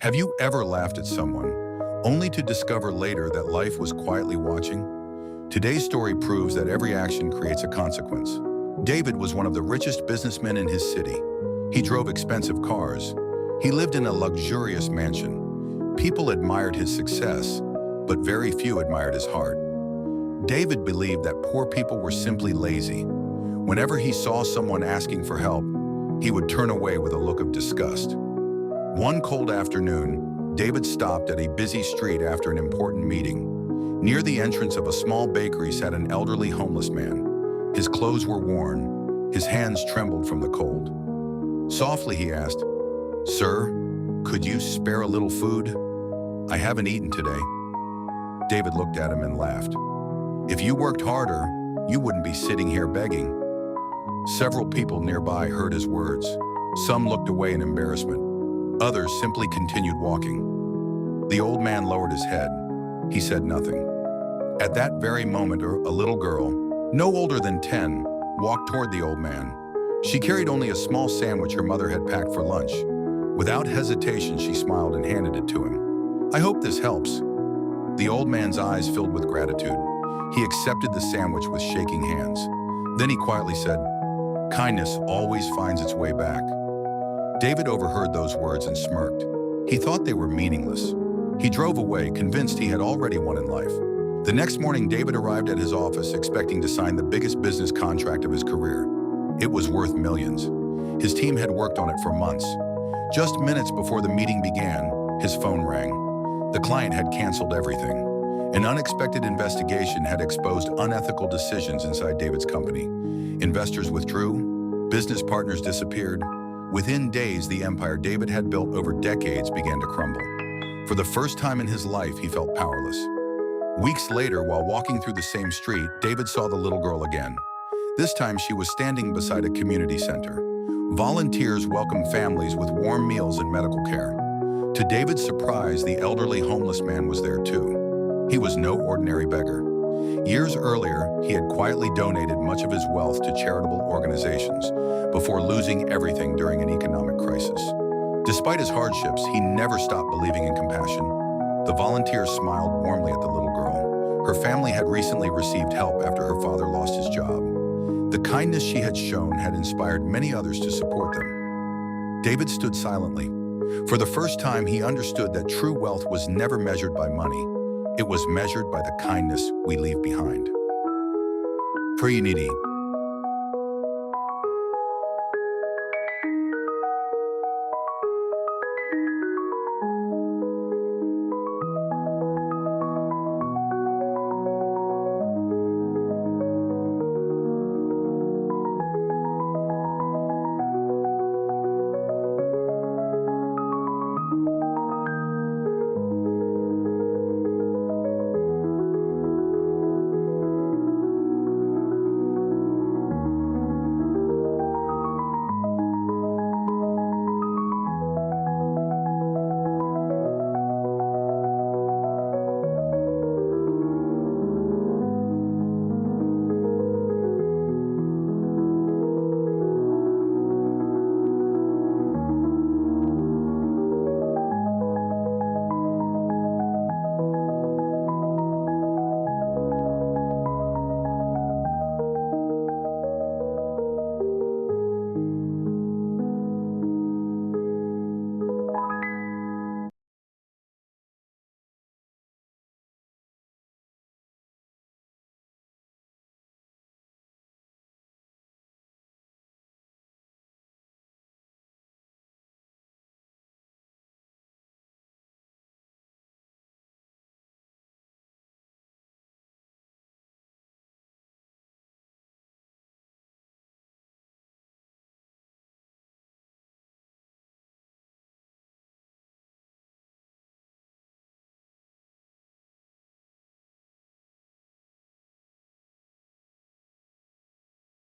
Have you ever laughed at someone, only to discover later that life was quietly watching? Today's story proves that every action creates a consequence. David was one of the richest businessmen in his city. He drove expensive cars. He lived in a luxurious mansion. People admired his success, but very few admired his heart. David believed that poor people were simply lazy. Whenever he saw someone asking for help, he would turn away with a look of disgust. One cold afternoon, David stopped at a busy street after an important meeting. Near the entrance of a small bakery sat an elderly homeless man. His clothes were worn. His hands trembled from the cold. Softly he asked, "Sir, could you spare a little food? I haven't eaten today." David looked at him and laughed. "If you worked harder, you wouldn't be sitting here begging." Several people nearby heard his words. Some looked away in embarrassment. Others simply continued walking. The old man lowered his head. He said nothing. At that very moment, a little girl, no older than 10, walked toward the old man. She carried only a small sandwich her mother had packed for lunch. Without hesitation, she smiled and handed it to him. "I hope this helps." The old man's eyes filled with gratitude. He accepted the sandwich with shaking hands. Then he quietly said, "Kindness always finds its way back." David overheard those words and smirked. He thought they were meaningless. He drove away, convinced he had already won in life. The next morning, David arrived at his office expecting to sign the biggest business contract of his career. It was worth millions. His team had worked on it for months. Just minutes before the meeting began, his phone rang. The client had canceled everything. An unexpected investigation had exposed unethical decisions inside David's company. Investors withdrew. Business partners disappeared. Within days, the empire David had built over decades began to crumble. For the first time in his life, he felt powerless. Weeks later, while walking through the same street, David saw the little girl again. This time, she was standing beside a community center. Volunteers welcomed families with warm meals and medical care. To David's surprise, the elderly homeless man was there too. He was no ordinary beggar. Years earlier, he had quietly donated much of his wealth to charitable organizations before losing everything during an economic crisis. Despite his hardships, he never stopped believing in compassion. The volunteers smiled warmly at the little girl. Her family had recently received help after her father lost his job. The kindness she had shown had inspired many others to support them. David stood silently. For the first time, he understood that true wealth was never measured by money. It was measured by the kindness we leave behind. Pray you need eat.